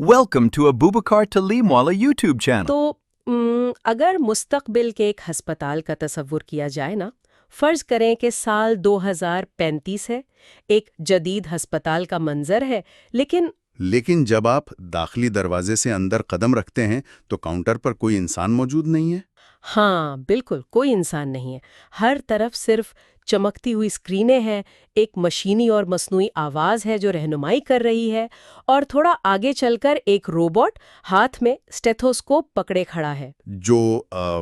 Welcome to Abubakar Talimwala YouTube channel. تو اگر مستقبل کے ایک ہسپتال کا تصور کیا جائے نا، فرض کریں کہ سال 2035 ہے، ایک جدید ہسپتال کا منظر ہے، لیکن جب آپ داخلی دروازے سے اندر قدم رکھتے ہیں تو کاؤنٹر پر کوئی انسان موجود نہیں ہے۔ ہاں بالکل کوئی انسان نہیں ہے، ہر طرف صرف چمکتی ہوئی اسکرینیں ہیں، ایک مشینی اور مصنوعی آواز ہے جو رہنمائی کر رہی ہے، اور تھوڑا آگے چل کر ایک روبوٹ ہاتھ میں اسٹیتھوسکوپ پکڑے کھڑا ہے۔ جو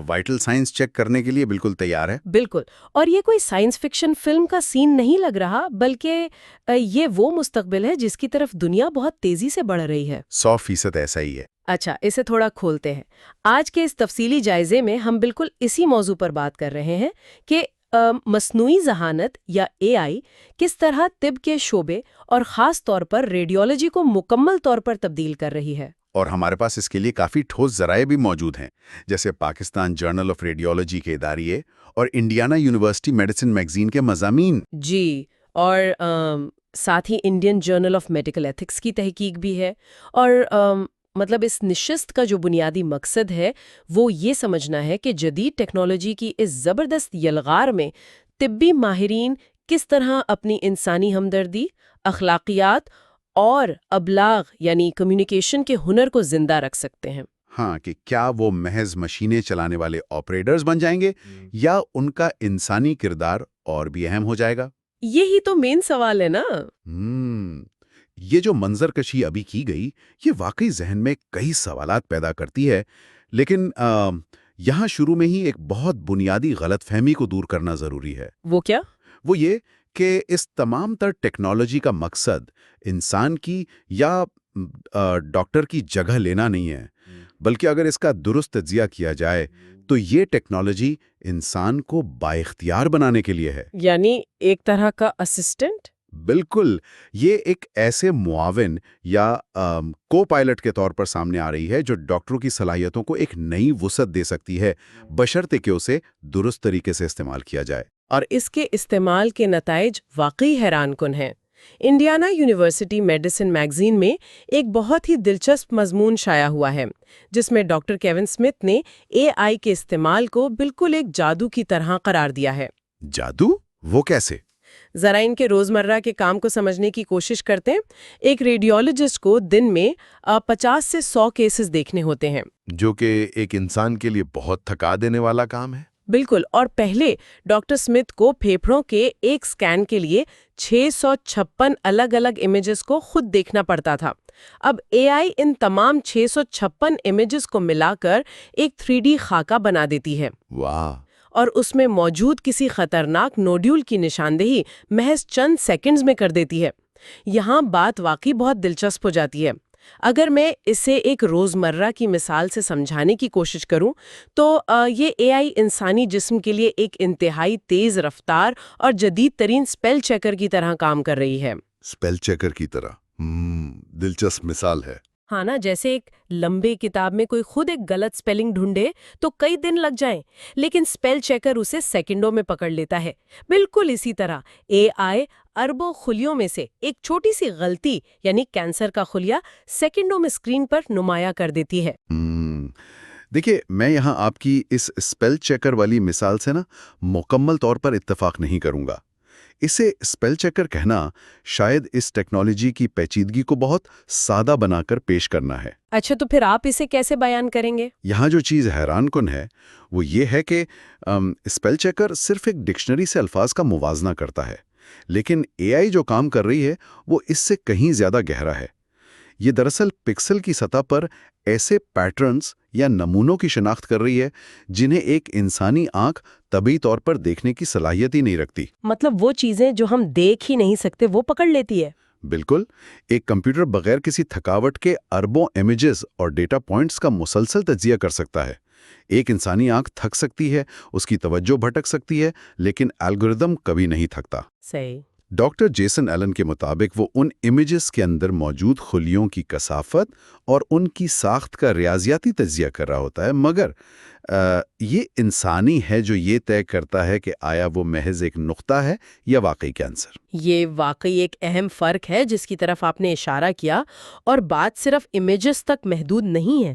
وائٹل سائنس چیک کرنے کے لیے بالکل تیار ہے۔ بالکل، اور یہ کوئی سائنس فکشن فلم کا سین نہیں لگ رہا، بلکہ یہ وہ مستقبل ہے جس کی طرف دنیا بہت تیزی سے بڑھ رہی ہے۔ 100% ایسا ہی ہے۔ اچھا، اسے تھوڑا کھولتے ہیں۔ آج کے اس تفصیلی جائزے میں ہم بالکل اسی موضوع پر بات کر رہے ہیں کہ مصنوعی ذہانت یا اے آئی کس طرح طب کے شعبے اور خاص طور پر ریڈیولوجی کو مکمل طور پر تبدیل کر رہی ہے۔ اور ہمارے پاس اس کے لیے کافی ٹھوس ذرائع بھی موجود ہیں، جیسے پاکستان جرنل آف ریڈیولوجی کے اداریے اور انڈیانا یونیورسٹی میڈیسن میگزین کے مضامین۔ جی، اور ساتھ ہی Indian general of medical ethics کی تحقیق بھی ہے، اور مطلب اس نشست کا جو بنیادی مقصد ہے وہ یہ سمجھنا ہے کہ جدید ٹیکنالوجی کی اس زبردست یلغار میں طبی ماہرین کس طرح اپنی انسانی ہمدردی، اخلاقیات اور ابلاغ یعنی کمیونیکیشن کے ہنر کو زندہ رکھ سکتے ہیں۔ ہاں، کہ کیا وہ محض مشینیں چلانے والے آپریٹرز بن جائیں گے یا ان کا انسانی کردار اور بھی اہم ہو جائے گا؟ یہی تو مین سوال ہے نا۔ یہ جو منظر کشی ابھی کی گئی یہ واقعی ذہن میں کئی سوالات پیدا کرتی ہے، لیکن یہاں شروع میں ہی ایک بہت بنیادی غلط فہمی کو دور کرنا ضروری ہے۔ وہ کیا؟ وہ یہ کہ اس تمام تر ٹیکنالوجی کا مقصد انسان کی یا ڈاکٹر کی جگہ لینا نہیں ہے، بلکہ اگر اس کا درست تجزیہ کیا جائے تو یہ ٹیکنالوجی انسان کو بااختیار بنانے کے لیے ہے۔ یعنی ایک طرح کا اسسٹنٹ؟ بالکل، یہ ایک ایسے معاون یا کو پائلٹ کے طور پر سامنے آ رہی ہے جو ڈاکٹروں کی صلاحیتوں کو ایک نئی وسعت دے سکتی ہے، بشرطے کہ اسے درست طریقے سے استعمال کیا جائے۔ اور اس کے استعمال کے نتائج واقعی حیران کن ہیں۔ انڈیانا یونیورسٹی میڈیسن میگزین میں ایک بہت ہی دلچسپ مضمون شائع ہوا ہے جس میں ڈاکٹر کیون سمتھ نے اے آئی کے استعمال کو بالکل ایک جادو کی طرح قرار دیا ہے۔ جادو؟ وہ کیسے؟ ذرا ان کے روزمرہ کے کام کو سمجھنے کی کوشش کرتے ہیں۔ ایک ریڈیولوجسٹ کو دن میں 50 سے 100 کیسز دیکھنے ہوتے ہیں، جو کہ ایک انسان کے لیے بہت تھکا دینے والا کام ہے۔ بالکل، اور پہلے ڈاکٹر سمتھ کو پھیپھڑوں کے ایک سکین کے لیے 656 الگ الگ امیجز کو خود دیکھنا پڑتا تھا۔ اب اے آئی ان تمام 656 امیجز کو ملا کر ایک 3D خاکہ بنا دیتی ہے۔ واہ! اور اس میں موجود کسی خطرناک نوڈیول کی نشاندہی محض چند سیکنڈز میں کر دیتی ہے۔ یہاں بات واقعی بہت دلچسپ ہو جاتی ہے۔ اگر میں اسے ایک روزمرہ کی مثال سے سمجھانے کی کوشش کروں تو یہ اے آئی انسانی جسم کے لیے ایک انتہائی تیز رفتار اور جدید ترین اسپیل چیکر کی طرح کام کر رہی ہے۔ اسپیل چیکر کی طرح؟ دلچسپ مثال ہے۔ ہاں نا، جیسے ایک لمبے کتاب میں کوئی خود ایک غلط سپیلنگ ڈھونڈے تو کئی دن لگ جائیں، لیکن سپیل چیکر اسے سیکنڈوں میں پکڑ لیتا ہے۔ بالکل اسی طرح اے آئی اربوں خلیوں میں سے ایک چھوٹی سی غلطی یعنی کینسر کا خلیہ سیکنڈوں میں اسکرین پر نمایاں کر دیتی ہے۔ دیکھیے، میں یہاں آپ کی اس اسپیل چیکر والی مثال سے مکمل طور پر اتفاق نہیں کروں گا۔ اسے اسپیل چیکر کہنا شاید اس ٹیکنالوجی کی پیچیدگی کو بہت سادہ بنا کر پیش کرنا ہے۔ اچھا، تو پھر آپ اسے کیسے بیان کریں گے؟ یہاں جو چیز حیران کن ہے وہ یہ ہے کہ اسپیل چیکر صرف ایک ڈکشنری سے الفاظ کا موازنہ کرتا ہے، لیکن اے آئی جو کام کر رہی ہے وہ اس سے کہیں زیادہ گہرا ہے۔ یہ دراصل پکسل کی سطح پر ایسے پیٹرنز یا نمونوں کی شناخت کر رہی ہے جنہیں ایک انسانی آنکھ طبعی طور پر دیکھنے کی صلاحیت ہی نہیں رکھتی۔ مطلب وہ چیزیں جو ہم دیکھ ہی نہیں سکتے وہ پکڑ لیتی ہے۔ بالکل، ایک کمپیوٹر بغیر کسی تھکاوٹ کے اربوں امیجز اور ڈیٹا پوائنٹس کا مسلسل تجزیہ کر سکتا ہے۔ ایک انسانی آنکھ تھک سکتی ہے، اس کی توجہ بھٹک سکتی ہے، لیکن الگوریدم کبھی نہیں تھکتا۔ صحیح۔ ڈاکٹر جیسن ایلن کے مطابق وہ ان امیجز کے اندر موجود خلیوں کی کثافت اور ان کی ساخت کا ریاضیاتی تجزیہ کر رہا ہوتا ہے، مگر یہ انسانی ہے جو یہ طے کرتا ہے کہ آیا وہ محض ایک نقطہ ہے یا واقعی کینسر۔ یہ واقعی ایک اہم فرق ہے جس کی طرف آپ نے اشارہ کیا، اور بات صرف امیجز تک محدود نہیں ہے۔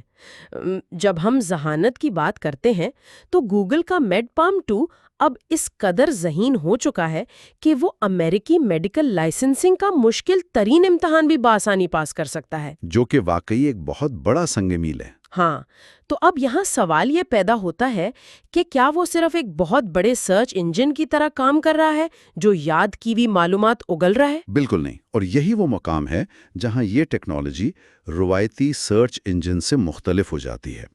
جب ہم ذہانت کی بات کرتے ہیں تو گوگل کا میڈپام 2 اب اس قدر ذہین ہو چکا ہے کہ وہ امریکی میڈیکل لائسنسنگ کا مشکل ترین امتحان بھی بآسانی پاس کر سکتا ہے، جو کہ واقعی ایک بہت بڑا سنگ میل ہے۔ ہاں، تو اب یہاں سوال یہ پیدا ہوتا ہے کہ کیا وہ صرف ایک بہت بڑے سرچ انجن کی طرح کام کر رہا ہے جو یاد کی ہوئی معلومات اگل رہا ہے؟ بالکل نہیں، اور یہی وہ مقام ہے جہاں یہ ٹیکنالوجی روایتی سرچ انجن سے مختلف ہو جاتی ہے۔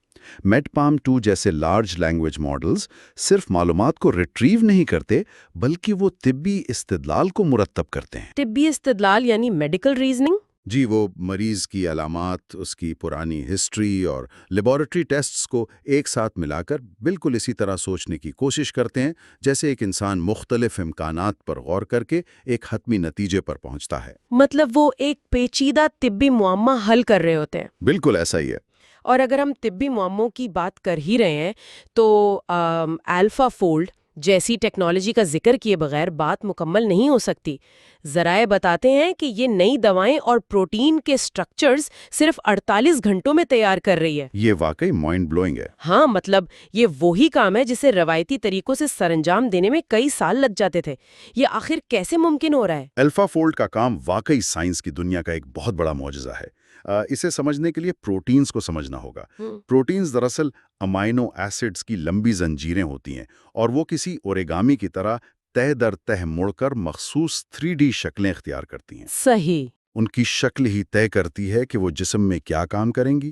میڈپام 2 جیسے لارج لینگویج ماڈلز صرف معلومات کو ریٹریو نہیں کرتے بلکہ وہ طبی استدلال کو مرتب کرتے ہیں۔ طبی استدلال یعنی میڈیکل ریزننگ؟ جی، وہ مریض کی علامات، اس کی پرانی ہسٹری اور لیبارٹری ٹیسٹس کو ایک ساتھ ملا کر بالکل اسی طرح سوچنے کی کوشش کرتے ہیں جیسے ایک انسان مختلف امکانات پر غور کر کے ایک حتمی نتیجے پر پہنچتا ہے۔ مطلب وہ ایک پیچیدہ طبی معمہ حل کر رہے ہوتے ہیں۔ بالکل ایسا ہی ہے۔ اور اگر ہم طبی معموں کی بات کر ہی رہے ہیں تو الفا فولڈ جیسی ٹیکنالوجی کا ذکر کیے بغیر بات مکمل نہیں ہو سکتی۔ ذرائع بتاتے ہیں کہ یہ نئی دوائیں اور پروٹین کے سٹرکچرز صرف 48 گھنٹوں میں تیار کر رہی ہے۔ یہ واقعی مائنڈ بلوئنگ ہے۔ ہاں، مطلب یہ وہی کام ہے جسے روایتی طریقوں سے سرانجام دینے میں کئی سال لگ جاتے تھے۔ یہ آخر کیسے ممکن ہو رہا ہے؟ الفا فولڈ کا کام واقعی سائنس کی دنیا کا ایک بہت بڑا معجزہ ہے۔ اسے سمجھنے کے لیے پروٹینز کو سمجھنا ہوگا۔ پروٹینز دراصل امائنو ایسڈز کی لمبی زنجیریں ہوتی ہیں اور وہ کسی اوریگامی کی طرح تہ در تہ مڑ کر مخصوص 3D شکلیں اختیار کرتی ہیں۔ صحیح۔ ان کی شکل ہی طے کرتی ہے کہ وہ جسم میں کیا کام کریں گی۔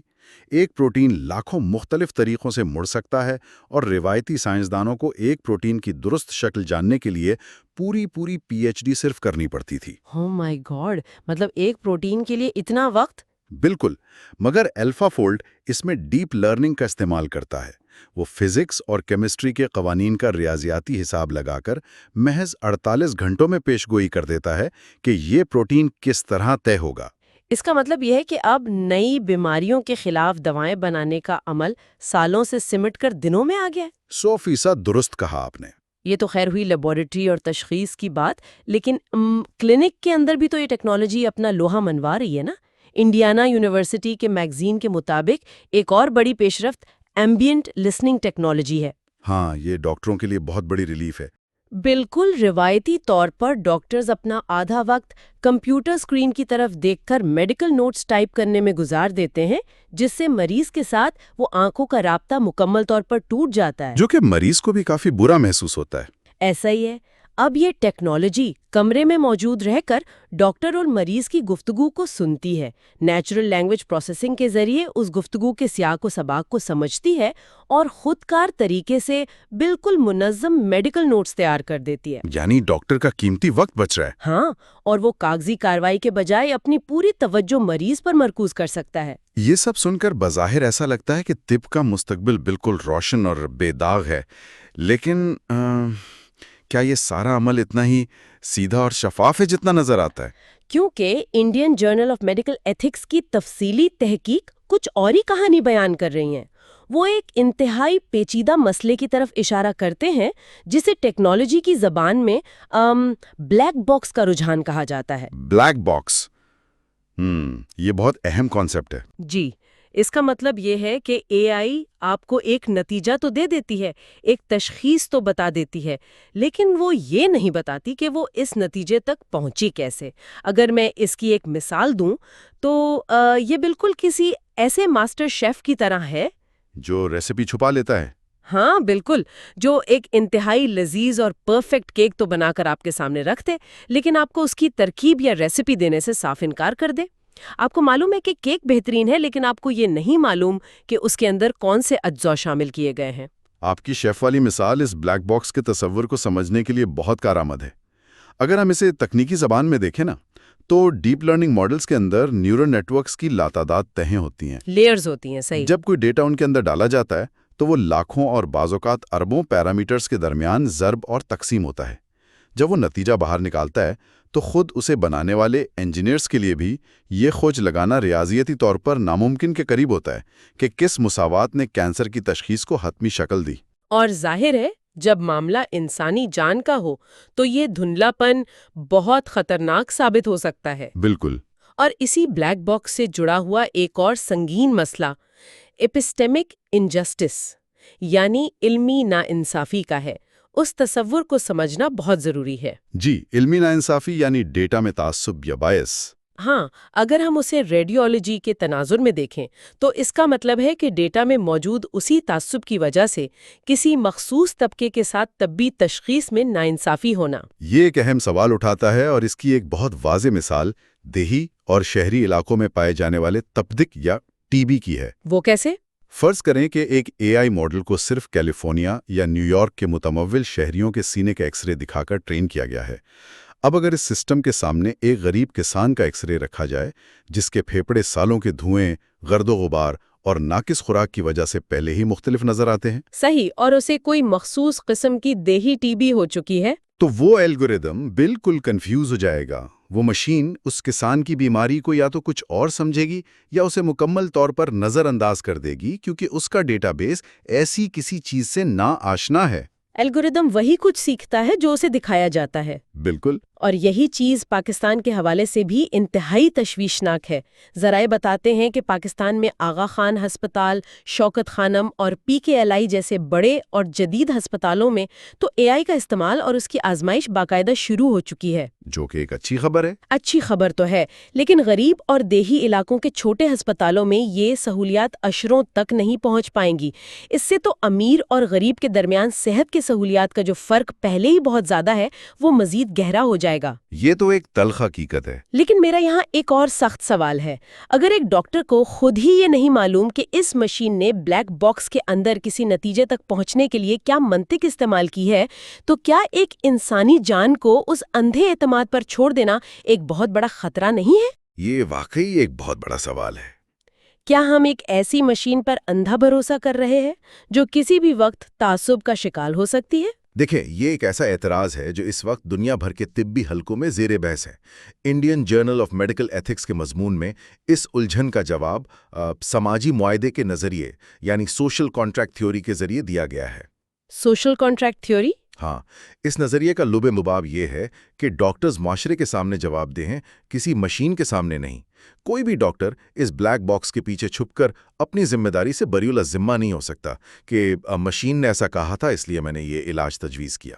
ایک پروٹین لاکھوں مختلف طریقوں سے مڑ سکتا ہے، اور روایتی سائنسدانوں کو ایک پروٹین کی درست شکل جاننے کے لیے پوری پی ایچ ڈی صرف کرنی پڑتی تھی۔ او مائی گاڈ، مطلب ایک پروٹین کے لیے اتنا وقت؟ بالکل، مگر الفا فولڈ اس میں ڈیپ لرننگ کا استعمال کرتا ہے۔ وہ فزکس اور کیمسٹری کے قوانین کا ریاضیاتی حساب لگا کر محض 48 گھنٹوں میں پیشگوئی کر دیتا ہے کہ یہ پروٹین کس طرح طے ہوگا۔ اس کا مطلب یہ ہے کہ اب نئی بیماریوں کے خلاف دوائیں بنانے کا عمل سالوں سے سمٹ کر دنوں میں آ گیا ہے۔ 100% درست کہا آپ نے۔ یہ تو خیر ہوئی لیبارٹری اور تشخیص کی بات، لیکن کلینک کے اندر بھی تو یہ ٹیکنالوجی اپنا لوہا منوا رہی ہے نا۔ انڈیانا یونیورسٹی کے میگزین کے مطابق ایک اور بڑی پیش رفت ایمبینٹ لسننگ ٹیکنالوجی ہے۔ ہاں، یہ ڈاکٹروں کے لیے بہت بڑی ریلیف ہے۔ بالکل، روایتی طور پر ڈاکٹرز اپنا آدھا وقت کمپیوٹر اسکرین کی طرف دیکھ کر میڈیکل نوٹس ٹائپ کرنے میں گزار دیتے ہیں، جس سے مریض کے ساتھ وہ آنکھوں کا رابطہ مکمل طور پر ٹوٹ جاتا ہے، جو کہ مریض کو بھی کافی برا محسوس ہوتا ہے۔ ایسا ہی ہے۔ اب یہ ٹیکنالوجی کمرے میں موجود رہ کر ڈاکٹر اور مریض کی گفتگو کو سنتی ہے، نیچرل لینگویج پروسیسنگ کے ذریعے اس گفتگو کے سیاق و سباق کو سمجھتی ہے اور خود کار طریقے سے بالکل منظم میڈیکل نوٹس تیار کر دیتی ہے۔ یعنی ڈاکٹر کا قیمتی وقت بچ رہا ہے۔ ہاں، اور وہ کاغذی کارروائی کے بجائے اپنی پوری توجہ مریض پر مرکوز کر سکتا ہے۔ یہ سب سن کر بظاہر ایسا لگتا ہے کہ طب کا مستقبل بالکل روشن اور بے داغ ہے، لیکن کیا یہ سارا عمل اتنا ہی سیدھا اور شفاف ہے جتنا نظر آتا ہے؟ کیونکہ Indian general of medical ethics کی تفصیلی تحقیق کچھ اور ہی کہانی بیان کر رہی ہیں۔ وہ ایک انتہائی پیچیدہ مسئلے کی طرف اشارہ کرتے ہیں جسے ٹیکنالوجی کی زبان میں بلیک باکس کا رجحان کہا جاتا ہے۔ بلیک باکس، یہ بہت اہم کانسیپٹ ہے۔ جی، اس کا مطلب یہ ہے کہ اے آئی آپ کو ایک نتیجہ تو دے دیتی ہے، ایک تشخیص تو بتا دیتی ہے، لیکن وہ یہ نہیں بتاتی کہ وہ اس نتیجے تک پہنچی کیسے۔ اگر میں اس کی ایک مثال دوں تو یہ بالکل کسی ایسے ماسٹر شیف کی طرح ہے جو ریسیپی چھپا لیتا ہے۔ ہاں بالکل، جو ایک انتہائی لذیذ اور پرفیکٹ کیک تو بنا کر آپ کے سامنے رکھ دے، لیکن آپ کو اس کی ترکیب یا ریسیپی دینے سے صاف انکار کر دے۔ آپ کو معلوم ہے کہ کیک بہترین ہے، لیکن آپ کو یہ نہیں معلوم کہ اس کے اندر کون سے اجزاء شامل کیے گئے ہیں۔ آپ کی شیف والی مثال اس بلیک باکس کے تصور کو سمجھنے کے لیے بہت کارآمد ہے۔ اگر ہم اسے تکنیکی زبان میں دیکھیں نا، تو ڈیپ لرننگ ماڈلز کے اندر نیورل نیٹ ورکس کی لاتعداد تہیں ہوتی ہیں، لیئرز ہوتی ہیں۔ صحیح۔ جب کوئی ڈیٹا ان کے اندر ڈالا جاتا ہے تو وہ لاکھوں اور بعض اوقات اربوں پیرامیٹرز کے درمیان ضرب اور تقسیم ہوتا ہے۔ جب وہ نتیجہ باہر نکالتا ہے تو خود اسے بنانے والے انجینئرز کے لیے بھی یہ کھوج لگانا ریاضیاتی طور پر ناممکن کے قریب ہوتا ہے کہ کس مساوات نے کینسر کی تشخیص کو حتمی شکل دی۔ اور ظاہر ہے جب معاملہ انسانی جان کا ہو تو یہ دھندلا پن بہت خطرناک ثابت ہو سکتا ہے۔ بالکل۔ اور اسی بلیک باکس سے جڑا ہوا ایک اور سنگین مسئلہ ایپسٹیمک انجسٹس یعنی علمی ناانصافی کا ہے۔ اس تصور کو سمجھنا بہت ضروری ہے۔ جی، علمی ناانصافی یعنی ڈیٹا میں تعصب یا بائس۔ ہاں، اگر ہم اسے ریڈیولوجی کے تناظر میں دیکھیں تو اس کا مطلب ہے کہ ڈیٹا میں موجود اسی تعصب کی وجہ سے کسی مخصوص طبقے کے ساتھ طبی تشخیص میں ناانصافی ہونا۔ یہ ایک اہم سوال اٹھاتا ہے اور اس کی ایک بہت واضح مثال دیہی اور شہری علاقوں میں پائے جانے والے تپدق یا ٹی بی کی ہے۔ وہ کیسے؟ فرض کریں کہ ایک اے آئی ماڈل کو صرف کیلیفورنیا یا نیو یارک کے متمول شہریوں کے سینے کا ایکس رے دکھا کر ٹرین کیا گیا ہے۔ اب اگر اس سسٹم کے سامنے ایک غریب کسان کا ایکس رے رکھا جائے جس کے پھیپھڑے سالوں کے دھوئیں، گرد و غبار اور ناقص خوراک کی وجہ سے پہلے ہی مختلف نظر آتے ہیں، صحیح، اور اسے کوئی مخصوص قسم کی دیہی ٹی بی ہو چکی ہے، تو وہ الگوریدم بالکل کنفیوز ہو جائے گا۔ وہ مشین اس کسان کی بیماری کو یا تو کچھ اور سمجھے گی یا اسے مکمل طور پر نظر انداز کر دے گی کیونکہ اس کا ڈیٹا بیس ایسی کسی چیز سے نا آشنا ہے۔ الگوریدم وہی کچھ سیکھتا ہے جو اسے دکھایا جاتا ہے۔ بالکل۔ اور یہی چیز پاکستان کے حوالے سے بھی انتہائی تشویشناک ہے۔ ذرائع بتاتے ہیں کہ پاکستان میں آغا خان ہسپتال، شوکت خانم اور پی کے ایل آئی جیسے بڑے اور جدید ہسپتالوں میں تو اے آئی کا استعمال اور اس کی آزمائش باقاعدہ شروع ہو چکی ہے۔ جو کہ ایک اچھی خبر ہے۔ اچھی خبر تو ہے، لیکن غریب اور دیہی علاقوں کے چھوٹے ہسپتالوں میں یہ سہولیات اشروں تک نہیں پہنچ پائیں گی۔ اس سے تو امیر اور غریب کے درمیان صحت کی سہولیات کا جو فرق پہلے ہی بہت زیادہ ہے وہ مزید گہرا ہو جائے گا۔ یہ تو ایک تلخ حقیقت ہے۔ لیکن میرا یہاں ایک اور سخت سوال ہے۔ اگر ایک ڈاکٹر کو خود ہی یہ نہیں معلوم کہ اس مشین نے بلیک باکس کے اندر کسی نتیجے تک پہنچنے کے لیے کیا منطق استعمال کی ہے، تو کیا ایک انسانی جان کو اس اندھے اعتماد پر چھوڑ دینا ایک بہت بڑا خطرہ نہیں ہے؟ یہ واقعی ایک بہت بڑا سوال ہے۔ کیا ہم ایک ایسی مشین پر اندھا بھروسہ کر رہے ہیں جو کسی بھی وقت تعصب کا شکار ہو سکتی ہے؟ دیکھیں، یہ ایک ایسا اعتراض ہے جو اس وقت دنیا بھر کے طبی حلقوں میں زیر بحث ہے۔ Indian general of medical Ethics کے مضمون میں اس الجھن کا جواب سماجی معاہدے کے نظریے یعنی سوشل کانٹریکٹ تھیوری کے ذریعے دیا گیا ہے۔ Social contract theory? ہاں، اس نظریے کا لب لباب یہ ہے کہ ڈاکٹرز معاشرے کے سامنے جواب دہ ہیں، کسی مشین کے سامنے نہیں۔ کوئی بھی ڈاکٹر اس بلیک باکس کے پیچھے چھپ کر اپنی ذمہ داری سے بری الذمہ نہیں ہو سکتا کہ مشین نے ایسا کہا تھا اس لیے میں نے یہ علاج تجویز کیا۔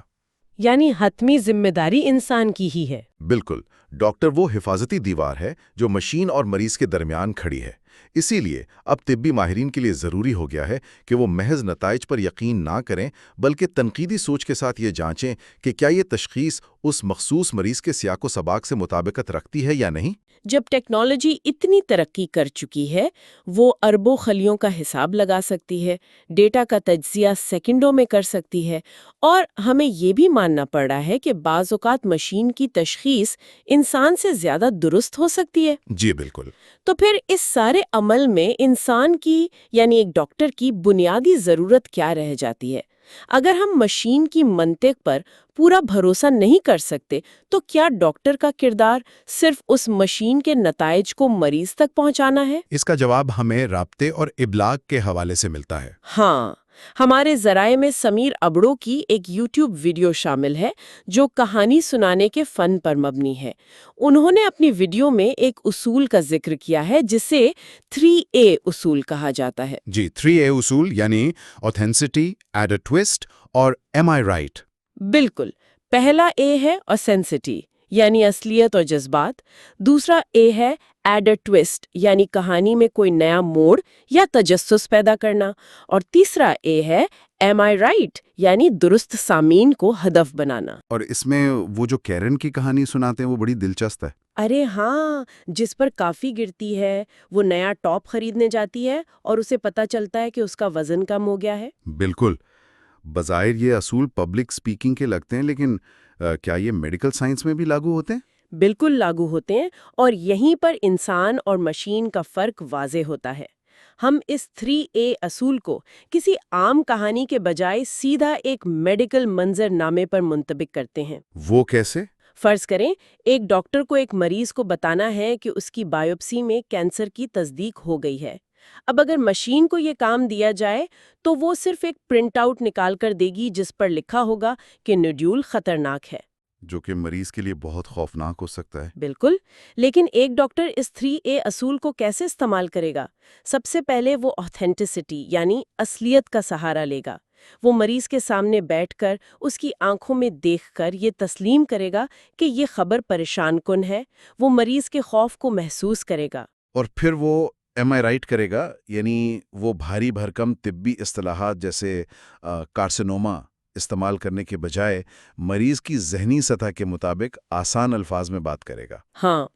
یعنی حتمی ذمہ داری انسان کی ہی ہے۔ بالکل، ڈاکٹر وہ حفاظتی دیوار ہے جو مشین اور مریض کے درمیان کھڑی ہے۔ اسی لیے اب طبی ماہرین کے لیے ضروری ہو گیا ہے کہ وہ محض نتائج پر یقین نہ کریں بلکہ تنقیدی سوچ کے ساتھ یہ جانچیں کہ کیا یہ تشخیص اس مخصوص مریض کے سیاق و سباق سے مطابقت رکھتی ہے یا نہیں۔ جب ٹیکنالوجی اتنی ترقی کر چکی ہے، وہ اربوں خلیوں کا حساب لگا سکتی ہے، ڈیٹا کا تجزیہ سیکنڈوں میں کر سکتی ہے، اور ہمیں یہ بھی ماننا پڑ رہا ہے کہ بعض اوقات مشین کی تشخیص انسان سے زیادہ درست ہو سکتی ہے۔ جی بالکل۔ تو پھر اس سارے عمل میں انسان کی یعنی ایک ڈاکٹر کی بنیادی ضرورت کیا رہ جاتی ہے؟ اگر ہم مشین کی منطق پر پورا بھروسہ نہیں کر سکتے تو کیا ڈاکٹر کا کردار صرف اس مشین کے نتائج کو مریض تک پہنچانا ہے؟ اس کا جواب ہمیں رابطے اور ابلاغ کے حوالے سے ملتا ہے۔ ہاں، ہمارے ذرائع میں سمیر ابڑو کی ایک یوٹیوب ویڈیو شامل ہے جو کہانی سنانے کے فن پر مبنی ہے۔ انہوں نے اپنی ویڈیو میں ایک اصول کا ذکر کیا ہے جسے 3A اصول کہا جاتا ہے۔ جی، 3A اصول یعنی اوتھینسٹی، ایڈ اے ٹوسٹ اور ایم آئی رائٹ۔ بالکل، پہلا اے ہے اوسینسٹی یعنی اصلیت اور جذبات، دوسرا اے ہے ایڈ اے ٹوسٹ یعنی کہانی میں کوئی نیا موڑ یا تجسس پیدا کرنا، اور تیسرا اے ہے ایم آئی رائٹ یعنی درست سامعین کو ہدف بنانا۔ اور اس میں وہ جو کیرن کی کہانی سناتے ہیں وہ بڑی دلچسپ ہے۔ ارے ہاں، جس پر کافی گرتی ہے، وہ نیا ٹاپ خریدنے جاتی ہے اور اسے پتہ چلتا ہے کہ اس کا وزن کم ہو گیا ہے۔ بالکل، بظاہر یہ اصول پبلک سپیکنگ کے لگتے ہیں، لیکن کیا یہ میڈیکل سائنس میں بھی لاگو ہوتے ہیں؟ بالکل لاگو ہوتے ہیں، اور یہیں پر انسان اور مشین کا فرق واضح ہوتا ہے۔ ہم اس 3A اصول کو کسی عام کہانی کے بجائے سیدھا ایک میڈیکل منظر نامے پر منطبق کرتے ہیں۔ وہ کیسے؟ فرض کریں ایک ڈاکٹر کو ایک مریض کو بتانا ہے کہ اس کی بائیوپسی میں کینسر کی تصدیق ہو گئی ہے۔ اب اگر مشین کو یہ کام دیا جائے تو وہ صرف ایک پرنٹ آؤٹ نکال کر دے گی جس پر لکھا ہوگا کہ نوڈیول خطرناک ہے، جو کہ مریض کے لیے بہت خوفناک ہو سکتا ہے۔ بالکل۔ لیکن ایک ڈاکٹر اس 3A اصول کو کیسے استعمال کرے گا؟ سب سے پہلے وہ آتھینٹسٹی یعنی اصلیت کا سہارا لے گا۔ وہ مریض کے سامنے بیٹھ کر اس کی آنکھوں میں دیکھ کر یہ تسلیم کرے گا کہ یہ خبر پریشان کن ہے۔ وہ مریض کے خوف کو محسوس کرے گا۔ اور پھر وہ ایم آئی رائٹ کرے گا، یعنی وہ بھاری بھرکم طبی اصطلاحات جیسے کارسینوما استعمال کرنے کے بجائے مریض کی ذہنی سطح کے مطابق آسان الفاظ میں بات کرے گا۔ ہاں،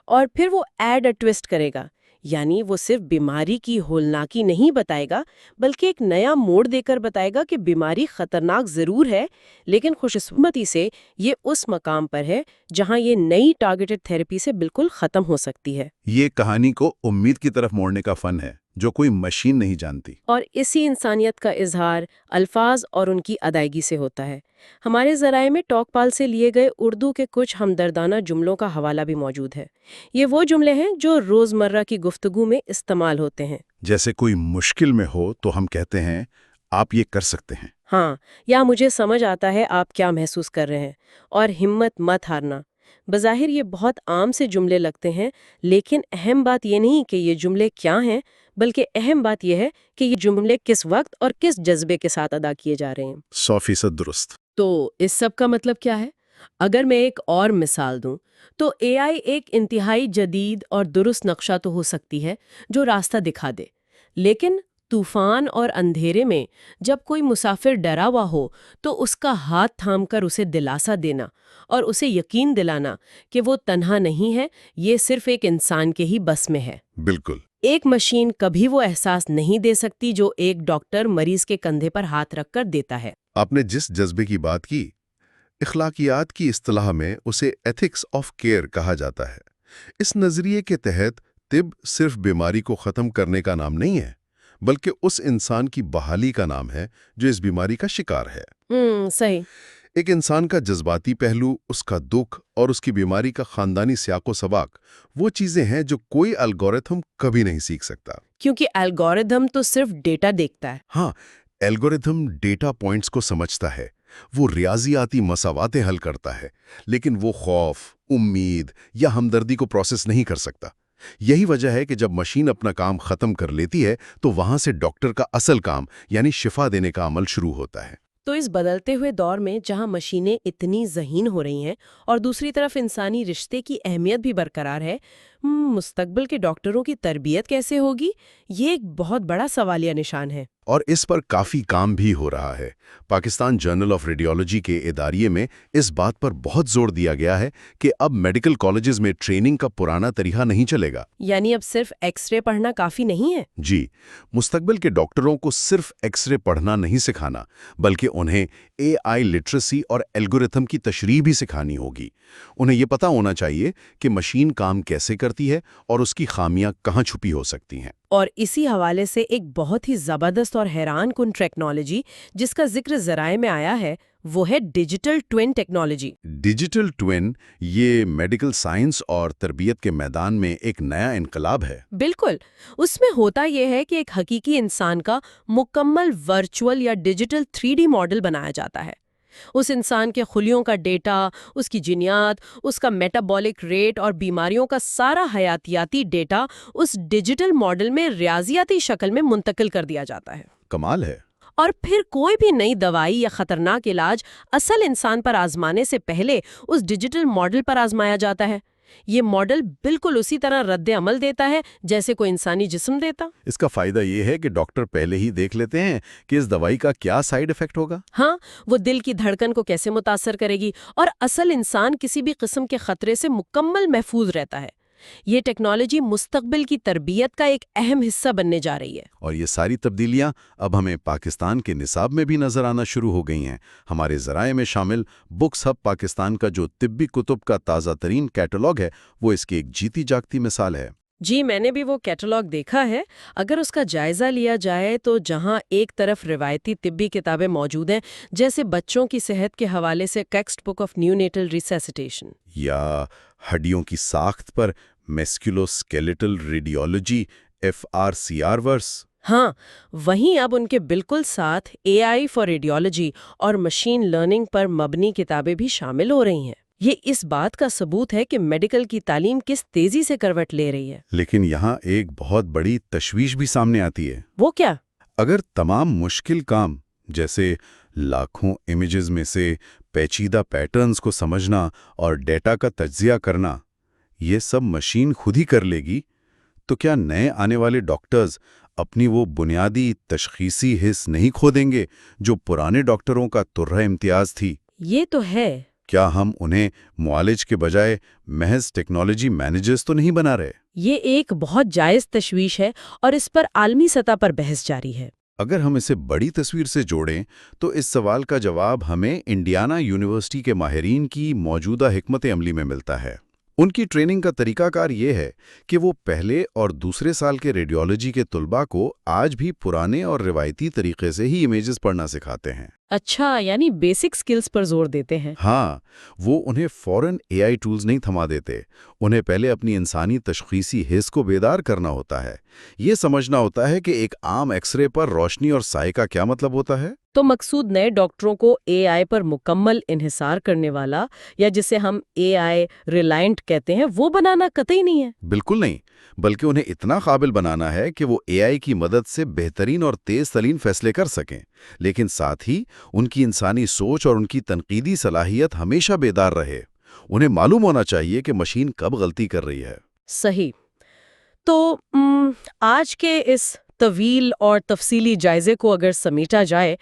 اور پھر وہ ایڈ اے ٹوسٹ کرے گا، یعنی وہ صرف بیماری کی ہولناکی نہیں بتائے گا بلکہ ایک نیا موڑ دے کر بتائے گا کہ بیماری خطرناک ضرور ہے، لیکن خوش قسمتی سے یہ اس مقام پر ہے جہاں یہ نئی ٹارگیٹڈ تھراپی سے بالکل ختم ہو سکتی ہے۔ یہ کہانی کو امید کی طرف موڑنے کا فن ہے جو کوئی مشین نہیں جانتی۔ اور اسی انسانیت کا اظہار الفاظ اور ان کی ادائیگی سے ہوتا ہے۔ ہمارے ذرائع میں ٹاک پال سے لیے گئے اردو کے کچھ ہمدردانہ جملوں کا حوالہ بھی موجود ہے۔ یہ وہ جملے ہیں جو روزمرہ کی گفتگو میں استعمال ہوتے ہیں۔ جیسے کوئی مشکل میں ہو تو ہم کہتے ہیں آپ یہ کر سکتے ہیں۔ ہاں، یا مجھے سمجھ آتا ہے آپ کیا محسوس کر رہے ہیں، اور ہمت مت ہارنا۔ بظاہر یہ بہت عام سے جملے لگتے ہیں، لیکن اہم بات یہ نہیں کہ یہ جملے کیا ہیں، بلکہ اہم بات یہ ہے کہ یہ جملے کس وقت اور کس جذبے کے ساتھ ادا کیے جا رہے ہیں۔ 100% درست۔ تو اس سب کا مطلب کیا ہے؟ اگر میں ایک اور مثال دوں تو اے آئی ایک انتہائی جدید اور درست نقشہ تو ہو سکتی ہے جو راستہ دکھا دے، لیکن طوفان اور اندھیرے میں جب کوئی مسافر ڈرا ہوا ہو تو اس کا ہاتھ تھام کر اسے دلاسا دینا اور اسے یقین دلانا کہ وہ تنہا نہیں ہے، یہ صرف ایک انسان کے ہی بس میں ہے۔ بالکل۔ ایک مشین کبھی وہ احساس نہیں دے سکتی جو ایک ڈاکٹر مریض کے کندھے پر ہاتھ رکھ کر دیتا ہے۔ آپ نے جس جذبے کی بات کی، اخلاقیات کی اصطلاح میں اسے ایتھکس آف کیئر کہا جاتا ہے۔ اس نظریے کے تحت طب صرف بیماری کو ختم کرنے کا نام نہیں ہے، بلکہ اس انسان کی بحالی کا نام ہے جو اس بیماری کا شکار ہے۔ صحیح۔ ایک انسان کا جذباتی پہلو، اس کا دکھ اور اس کی بیماری کا خاندانی سیاق و سباق، وہ چیزیں ہیں جو کوئی الگورتھم کبھی نہیں سیکھ سکتا۔ کیونکہ الگورتھم تو صرف ڈیٹا دیکھتا ہے۔ ہاں، الگورتھم ڈیٹا پوائنٹس کو سمجھتا ہے، وہ ریاضیاتی مساواتیں حل کرتا ہے، لیکن وہ خوف، امید یا ہمدردی کو پروسیس نہیں کر سکتا۔ یہی وجہ ہے کہ جب مشین اپنا کام ختم کر لیتی ہے تو وہاں سے ڈاکٹر کا اصل کام یعنی شفا دینے کا عمل شروع ہوتا ہے۔ تو اس بدلتے ہوئے دور میں جہاں مشینیں اتنی ذہین ہو رہی ہیں اور دوسری طرف انسانی رشتے کی اہمیت بھی برقرار ہے، مستقبل کے ڈاکٹروں کی تربیت کیسے ہوگی؟ یہ ایک بہت بڑا سوالیہ نشان ہے۔ اور اس پر کافی کام بھی ہو رہا ہے۔ پاکستان جرنل آف ریڈیولوجی کے اداریے میں اس بات پر بہت زور دیا گیا ہے کہ اب میڈیکل کالجز میں ٹریننگ کا پرانا طریقہ نہیں چلے گا۔ یعنی اب صرف ایکس رے پڑھنا کافی نہیں ہے؟ جی، مستقبل کے ڈاکٹروں کو صرف ایکس رے پڑھنا نہیں سکھانا، بلکہ انہیں اے آئی لٹریسی اور الگورتھم کی تشریح بھی سکھانی ہوگی۔ انہیں یہ پتہ ہونا چاہیے کہ مشین کام کیسے کرتی ہے اور اس کی خامیاں کہاں چھپی ہو سکتی ہیں۔ اور اسی حوالے سے ایک بہت ہی زبردست اور حیران کن ٹیکنالوجی جس کا ذکر ذرائع میں آیا ہے وہ ہے digital twin technology. Digital twin یہ میڈیکل سائنس اور تربیت کے میدان میں ایک نیا انقلاب ہے۔ بالکل، اس میں ہوتا یہ ہے کہ ایک حقیقی انسان کا مکمل ورچوئل یا ڈیجیٹل 3D ماڈل بنایا جاتا ہے۔ اس انسان کے خلیوں کا ڈیٹا، اس کی جینیات، اس کا میٹابولک ریٹ اور بیماریوں کا سارا حیاتیاتی ڈیٹا اس ڈیجیٹل ماڈل میں ریاضیاتی شکل میں منتقل کر دیا جاتا ہے۔ کمال ہے۔ اور پھر کوئی بھی نئی دوائی یا خطرناک علاج اصل انسان پر آزمانے سے پہلے اس ڈیجیٹل ماڈل پر آزمایا جاتا ہے۔ یہ ماڈل بالکل اسی طرح رد عمل دیتا ہے جیسے کوئی انسانی جسم دیتا۔ اس کا فائدہ یہ ہے کہ ڈاکٹر پہلے ہی دیکھ لیتے ہیں کہ اس دوائی کا کیا سائیڈ ایفیکٹ ہوگا۔ ہاں، وہ دل کی دھڑکن کو کیسے متاثر کرے گی، اور اصل انسان کسی بھی قسم کے خطرے سے مکمل محفوظ رہتا ہے۔ یہ ٹیکنالوجی مستقبل کی تربیت کا ایک اہم حصہ بننے جا رہی ہے۔ اور یہ ساری تبدیلیاں اب ہمیں پاکستان کے نصاب میں بھی نظر آنا شروع ہو گئی ہیں۔ ہمارے ذرائع میں شامل بکس ہب پاکستان کا جو طبی کتب کا تازہ ترین کیٹلاگ ہے، وہ اس کی ایک جیتی جاگتی مثال ہے۔ جی میں نے بھی وہ کیٹلاگ دیکھا ہے. اگر اس کا جائزہ لیا جائے تو جہاں ایک طرف روایتی طبی کتابیں موجود ہیں جیسے بچوں کی صحت کے حوالے سے text book of neonatal resuscitation یا ہڈیوں کی ساخت پر میسکولوسکیلیٹل ریڈیولوجی FRCR ورس. ہاں وہیں اب ان کے بالکل ساتھ AI فار ریڈیولوجی اور مشین لرننگ پر مبنی کتابیں بھی شامل ہو رہی ہیں. یہ اس بات کا ثبوت ہے کہ میڈیکل کی تعلیم کس تیزی سے کروٹ لے رہی ہے. لیکن یہاں ایک بہت بڑی تشویش بھی سامنے آتی ہے. وہ کیا؟ اگر تمام مشکل کام جیسے لاکھوں امیجز میں سے پیچیدہ پیٹرنز کو سمجھنا اور ڈیٹا کا تجزیہ کرنا یہ سب مشین خود ہی کر لے گی تو کیا نئے آنے والے ڈاکٹرز اپنی وہ بنیادی تشخیصی حس نہیں کھو دیں گے جو پرانے ڈاکٹروں کا ترہ امتیاز تھی؟ یہ تو ہے. کیا ہم انہیں معالج کے بجائے محض ٹیکنالوجی مینیجرز تو نہیں بنا رہے؟ یہ ایک بہت جائز تشویش ہے اور اس پر عالمی سطح پر بحث جاری ہے. اگر ہم اسے بڑی تصویر سے جوڑیں تو اس سوال کا جواب ہمیں انڈیانا یونیورسٹی کے ماہرین کی موجودہ حکمت عملی میں ملتا ہے. ان کی ٹریننگ کا طریقہ کار یہ ہے کہ وہ پہلے اور دوسرے سال کے ریڈیولوجی کے طلباء کو آج بھی پرانے اور روایتی طریقے سے ہی امیجز پڑھنا سکھاتے ہیں. اچھا، یعنی بیسک سکلز پر زور دیتے ہیں. ہاں، وہ انہیں فوراً AI ٹولز نہیں تھما دیتے. انہیں پہلے اپنی انسانی تشخیصی حس کو بیدار کرنا ہوتا ہے. یہ سمجھنا ہوتا ہے کہ ایک عام ایکس رے پر روشنی اور سائے کا کیا مطلب ہوتا ہے. تو مقصود نئے ڈاکٹروں کو AI پر مکمل انحصار کرنے والا یا جسے ہم AI ریلائنٹ کہتے ہیں وہ بنانا قطعی نہیں ہے. بالکل نہیں، بلکہ انہیں اتنا قابل بنانا ہے کہ وہ AI کی مدد سے بہترین اور تیز ترین فیصلے کر سکیں، لیکن ساتھ ہی ان کی انسانی سوچ اور ان کی تنقیدی صلاحیت ہمیشہ بیدار رہے. انہیں معلوم ہونا چاہیے کہ مشین کب غلطی کر رہی ہے. صحیح. تو آج کے اس طویل اور تفصیلی جائزے کو اگر سمیٹا جائے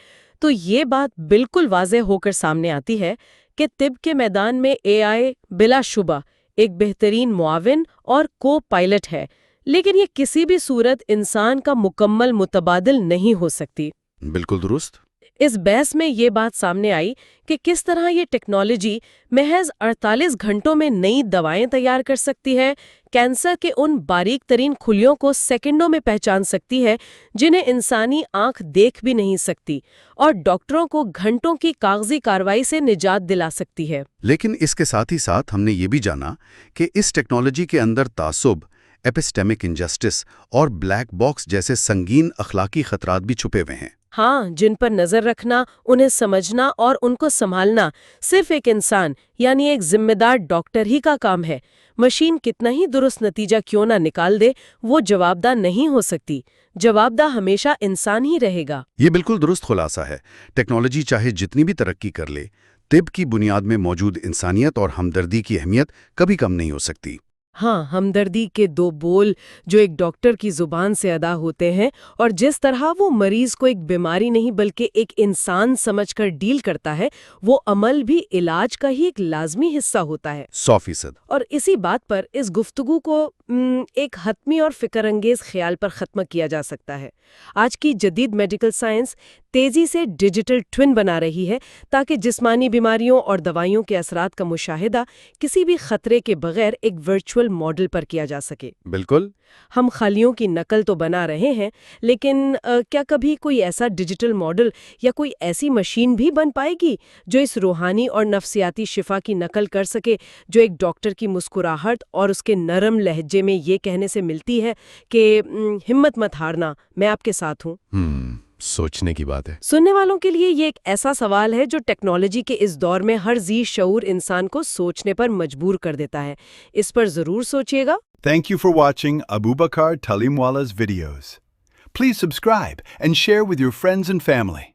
تو یہ بات بالکل واضح ہو کر سامنے آتی ہے کہ طب کے میدان میں AI بلا شبہ ایک بہترین معاون اور کو پائلٹ ہے، لیکن یہ کسی بھی صورت انسان کا مکمل متبادل نہیں ہو سکتی. بالکل درست. اس بحث میں یہ بات سامنے آئی کہ کس طرح یہ ٹیکنالوجی محض 48 گھنٹوں میں نئی دوائیں تیار کر سکتی ہے، کینسر کے ان باریک ترین خلیوں کو سیکنڈوں میں پہچان سکتی ہے جنہیں انسانی آنکھ دیکھ بھی نہیں سکتی، اور ڈاکٹروں کو گھنٹوں کی کاغذی کارروائی سے نجات دلا سکتی ہے. لیکن اس کے ساتھ ہی ساتھ ہم نے یہ بھی جانا کہ اس ٹیکنالوجی کے اندر تعصب، ایپسٹیمک انجسٹس اور بلیک باکس جیسے سنگین اخلاقی خطرات بھی چھپے ہوئے ہیں. ہاں، جن پر نظر رکھنا، انہیں سمجھنا اور ان کو سنبھالنا صرف ایک انسان یعنی ایک ذمہ دار ڈاکٹر ہی کا کام ہے. مشین کتنا ہی درست نتیجہ کیوں نہ نکال دے، وہ جوابدہ نہیں ہو سکتی. جوابدہ ہمیشہ انسان ہی رہے گا. یہ بالکل درست خلاصہ ہے. ٹیکنالوجی چاہے جتنی بھی ترقی کر لے، طب کی بنیاد میں موجود انسانیت اور ہمدردی کی اہمیت کبھی کم نہیں ہو سکتی. ہاں، ہمدردی کے دو بول جو ایک ڈاکٹر کی زبان سے ادا ہوتے ہیں اور جس طرح وہ مریض کو ایک بیماری نہیں بلکہ ایک انسان سمجھ کر ڈیل کرتا ہے، وہ عمل بھی علاج کا ہی ایک لازمی حصہ ہوتا ہے. 100%. اور اسی بات پر اس گفتگو کو ایک حتمی اور فکر انگیز خیال پر ختم کیا جا سکتا ہے. آج کی جدید میڈیکل سائنس تیزی سے ڈیجیٹل ٹوین بنا رہی ہے تاکہ جسمانی بیماریوں اور دوائیوں کے اثرات کا مشاہدہ کسی بھی خطرے کے بغیر ایک ورچوئل ماڈل پر کیا جا سکے. بالکل. ہم خلیوں کی نقل تو بنا رہے ہیں، لیکن کیا کبھی کوئی ایسا ڈیجیٹل ماڈل یا کوئی ایسی مشین بھی بن پائے گی جو اس روحانی اور نفسیاتی شفا کی نقل کر سکے جو ایک ڈاکٹر کی مسکراہٹ اور اس کے نرم لہجے میں یہ کہنے سے ملتی ہے کہ ہمت مت ہارنا، میں آپ کے ساتھ ہوں؟ سوچنے کی بات ہے. سننے والوں کے لیے یہ ایک ایسا سوال ہے جو ٹیکنالوجی کے اس دور میں ہر ذی شعور انسان کو سوچنے پر مجبور کر دیتا ہے. اس پر ضرور سوچیے گا. Thank you for watching Abubakar Talimwala's videos. Please subscribe and share with your friends and family.